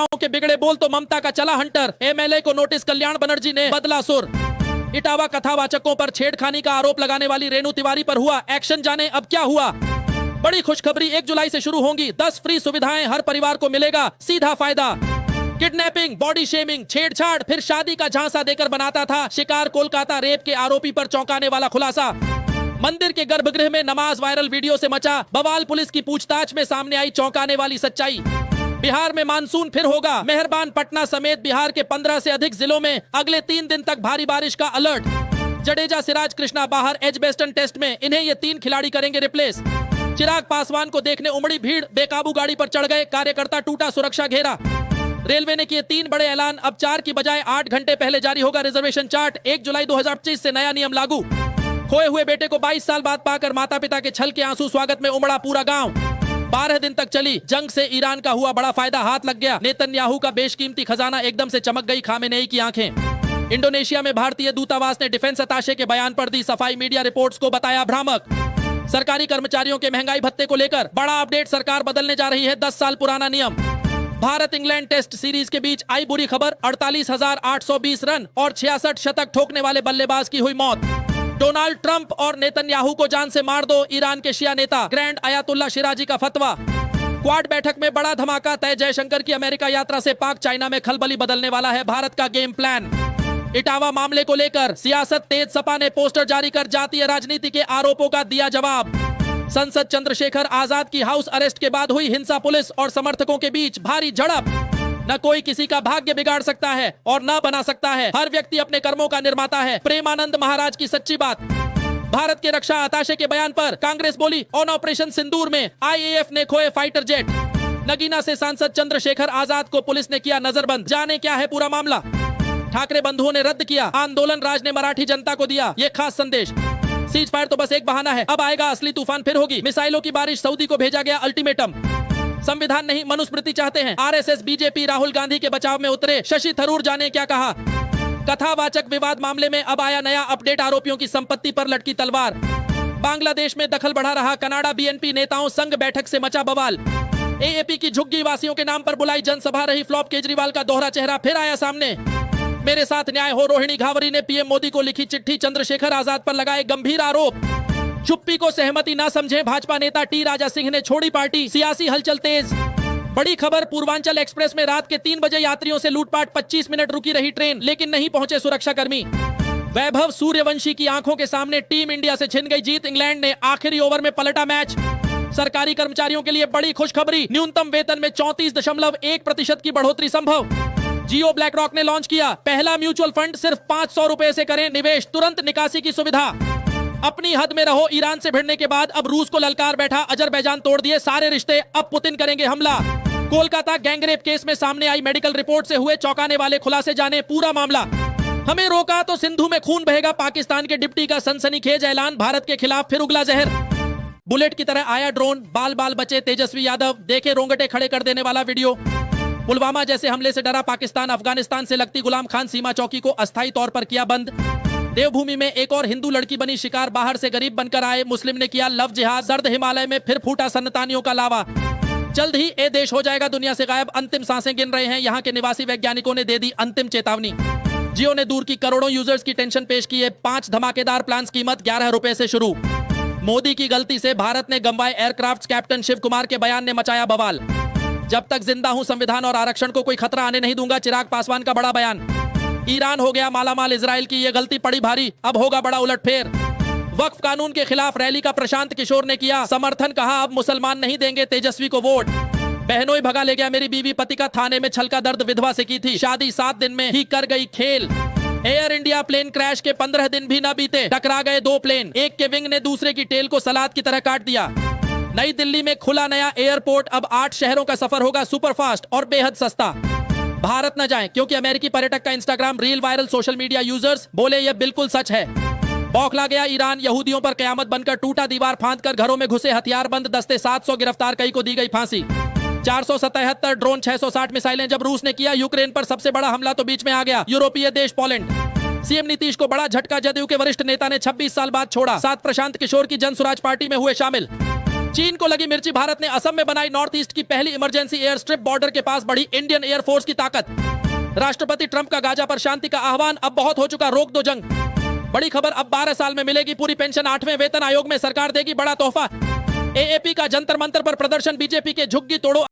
के बिगड़े बोल तो ममता का चला हंटर, एमएलए को नोटिस कल्याण बनर्जी ने बदला सुर। इटावा कथावाचकों पर छेड़खानी का आरोप लगाने वाली रेणु तिवारी पर हुआ एक्शन, जाने अब क्या हुआ। बड़ी खुशखबरी, 1 जुलाई से शुरू होंगी 10 फ्री सुविधाएं, हर परिवार को मिलेगा सीधा फायदा। किडनैपिंग, बॉडी शेमिंग, छेड़छाड़, फिर शादी का झांसा देकर बनाता था शिकार, कोलकाता रेप के आरोपी पर चौंकाने वाला खुलासा। मंदिर के गर्भगृह में नमाज, वायरल वीडियो से मचा बवाल, पुलिस की पूछताछ में सामने आई चौंकाने वाली सच्चाई। बिहार में मानसून फिर होगा मेहरबान, पटना समेत बिहार के 15 से अधिक जिलों में अगले 3 दिन तक भारी बारिश का अलर्ट। जडेजा, सिराज, कृष्णा बाहर एजबेस्टन टेस्ट में, इन्हें ये 3 खिलाड़ी करेंगे रिप्लेस। चिराग पासवान को देखने उमड़ी भीड़, बेकाबू गाड़ी पर चढ़ गए कार्यकर्ता, टूटा सुरक्षा घेरा। रेलवे ने किए 3 बड़े ऐलान, अब 4 की बजाय 8 घंटे पहले जारी होगा रिजर्वेशन चार्ट। 1 जुलाई 2025 से नया नियम लागू। खोए हुए बेटे को 22 साल बाद पाकर माता पिता के छल के आंसू, स्वागत में उमड़ा पूरा गांव। 12 दिन तक चली जंग से ईरान का हुआ बड़ा फायदा, हाथ लग गया नेतन्याहू का बेशकीमती खजाना, एकदम से चमक गई खामेनेई की आंखें। इंडोनेशिया में भारतीय दूतावास ने डिफेंस अताशे के बयान पर दी सफाई, मीडिया रिपोर्ट्स को बताया भ्रामक। सरकारी कर्मचारियों के महंगाई भत्ते को लेकर बड़ा अपडेट, सरकार बदलने जा रही है 10 साल पुराना नियम। भारत इंग्लैंड टेस्ट सीरीज के बीच आई बुरी खबर, 48,820 रन और 66 शतक ठोकने वाले बल्लेबाज की हुई मौत। डोनाल्ड ट्रंप और नेतन्याहू को जान से मार दो, ईरान के शिया नेता ग्रैंड अयातुल्ला शिराजी का फतवा। क्वाड बैठक में बड़ा धमाका तय, जयशंकर की अमेरिका यात्रा से पाक चाइना में खलबली बदलने वाला है भारत का गेम प्लान। इटावा मामले को लेकर सियासत तेज, सपा ने पोस्टर जारी कर जातीय राजनीति के आरोपों का दिया जवाब। संसद, चंद्रशेखर आजाद की हाउस अरेस्ट के बाद हुई हिंसा, पुलिस और समर्थकों के बीच भारी झड़प। न कोई किसी का भाग्य बिगाड़ सकता है और न बना सकता है, हर व्यक्ति अपने कर्मों का निर्माता है, प्रेमानंद महाराज की सच्ची बात। भारत के रक्षा अताशे के बयान पर कांग्रेस बोली, ऑन ऑपरेशन सिंदूर में आईएएफ ने खोए फाइटर जेट। नगीना से सांसद चंद्रशेखर आजाद को पुलिस ने किया नजरबंद, जाने क्या है पूरा मामला। ठाकरे बंधुओं ने रद्द किया आंदोलन, राज ने मराठी जनता को दिया ये खास संदेश। सीज फायर तो बस एक बहाना है, अब आएगा असली तूफान, फिर होगी मिसाइलों की बारिश, सऊदी को भेजा गया अल्टीमेटम। संविधान नहीं मनुस्मृति चाहते हैं, आरएसएस, बीजेपी राहुल गांधी के बचाव में उतरे, शशि थरूर जाने क्या कहा। कथावाचक विवाद मामले में अब आया नया अपडेट, आरोपियों की संपत्ति पर लटकी तलवार। बांग्लादेश में दखल बढ़ा रहा कनाडा, बीएनपी नेताओं संग बैठक से मचा बवाल। एएपी की झुग्गी वासियों के नाम पर बुलाई जनसभा रही फ्लॉप, केजरीवाल का दोहरा चेहरा फिर आया सामने। मेरे साथ न्याय हो, रोहिणी घावरी ने पीएम मोदी को लिखी चिट्ठी, चंद्रशेखर आजाद पर लगाए गंभीर आरोप। चुप्पी को सहमति न समझे भाजपा नेता टी राजा सिंह ने छोड़ी पार्टी, सियासी हलचल तेज। बड़ी खबर, पूर्वांचल एक्सप्रेस में रात के 3 बजे यात्रियों से लूटपाट, 25 मिनट रुकी रही ट्रेन लेकिन नहीं पहुंचे सुरक्षाकर्मी। वैभव सूर्यवंशी की आंखों के सामने टीम इंडिया से छिन गई जीत, इंग्लैंड ने आखिरी ओवर में पलटा मैच। सरकारी कर्मचारियों के लिए बड़ी खुशखबरी, न्यूनतम वेतन में 34.1% की बढ़ोतरी संभव। जियो ब्लैक रॉक ने लॉन्च किया पहला म्यूचुअल फंड, सिर्फ 500 रुपए से करें निवेश, तुरंत निकासी की सुविधा। अपनी हद में रहो, ईरान से भिड़ने के बाद अब रूस को ललकार बैठा, अजरबैजान तोड़ दिए सारे रिश्ते, अब पुतिन करेंगे हमला। कोलकाता गैंगरेप केस में सामने आई मेडिकल रिपोर्ट से हुए चौंकाने वाले खुलासे, जाने पूरा मामला। हमें रोका तो सिंधु में खून बहेगा, पाकिस्तान के डिप्टी का सनसनीखेज ऐलान, भारत के खिलाफ फिर उगला जहर। बुलेट की तरह आया ड्रोन, बाल बाल बचे तेजस्वी यादव, देखे रोंगटे खड़े कर देने वाला वीडियो। पुलवामा जैसे हमले से डरा पाकिस्तान, अफगानिस्तान से लगती गुलाम खान सीमा चौकी को अस्थायी तौर पर किया बंद। देवभूमि में एक और हिंदू लड़की बनी शिकार, बाहर से गरीब बनकर आए मुस्लिम ने किया लव जिहाद, सर्द हिमालय में फिर फूटा सन्नतानियों का लावा। जल्द ही ये देश हो जाएगा दुनिया से गायब, अंतिम सांसें गिन रहे हैं यहाँ के निवासी वैज्ञानिकों ने दे दी अंतिम चेतावनी। जियो ने दूर की करोड़ों यूजर्स की टेंशन पेश की है, 5 धमाकेदार प्लान, कीमत 11 रुपए से शुरू। मोदी की गलती से भारत ने गंवाए एयरक्राफ्ट, कैप्टन शिव कुमार के बयान ने मचाया बवाल। जब तक जिंदा हूं संविधान और आरक्षण को कोई खतरा आने नहीं दूंगा, चिराग पासवान का बड़ा बयान। ईरान हो गया मालामाल, इजराइल की ये गलती पड़ी भारी, अब होगा बड़ा उलटफेर। वक्फ कानून के खिलाफ रैली का प्रशांत किशोर ने किया समर्थन, कहा अब मुसलमान नहीं देंगे तेजस्वी को वोट। बहनोई भगा ले गया मेरी बीवी, पति का थाने में छल का दर्द, विधवा से की थी शादी, 7 दिन में ही कर गई खेल। एयर इंडिया प्लेन क्रैश के 15 दिन भी न बीते, टकरा गए 2 प्लेन, एक के विंग ने दूसरे की टेल को सलाद की तरह काट दिया। नई दिल्ली में खुला नया एयरपोर्ट, अब 8 शहरों का सफर होगा सुपरफास्ट और बेहद सस्ता। भारत न जाएं क्योंकि अमेरिकी पर्यटक का Instagram reel viral, social media users बोले ये बिल्कुल सच है। बौखला गया ईरान, यहूदियों पर कयामत बनकर टूटा, दीवार फांद कर घरों में घुसे हथियारबंद दस्ते, 700 गिरफ्तार, कई को दी गई फांसी। 477 ड्रोन, 660 मिसाइलें, जब रूस ने किया यूक्रेन पर सबसे बड़ा हमला तो बीच में आ गया यूरोपीय देश पोलैंड। सीएम नीतीश को बड़ा झटका, जदयू के वरिष्ठ नेता ने 26 साल बाद छोड़ा, 7 प्रशांत किशोर की जन स्वराज पार्टी में हुए शामिल। चीन को लगी मिर्ची, भारत ने असम में बनाई नॉर्थ ईस्ट की पहली इमरजेंसी एयर स्ट्रिप, बॉर्डर के पास बढ़ी इंडियन एयरफोर्स की ताकत। राष्ट्रपति ट्रंप का गाजा पर शांति का आह्वान, अब बहुत हो चुका, रोक दो जंग। बड़ी खबर, अब 12 साल में मिलेगी पूरी पेंशन, 8वें वेतन आयोग में सरकार देगी बड़ा तोहफा। एएपी का जंतर मंतर पर प्रदर्शन, बीजेपी के झुग्गी तोड़ो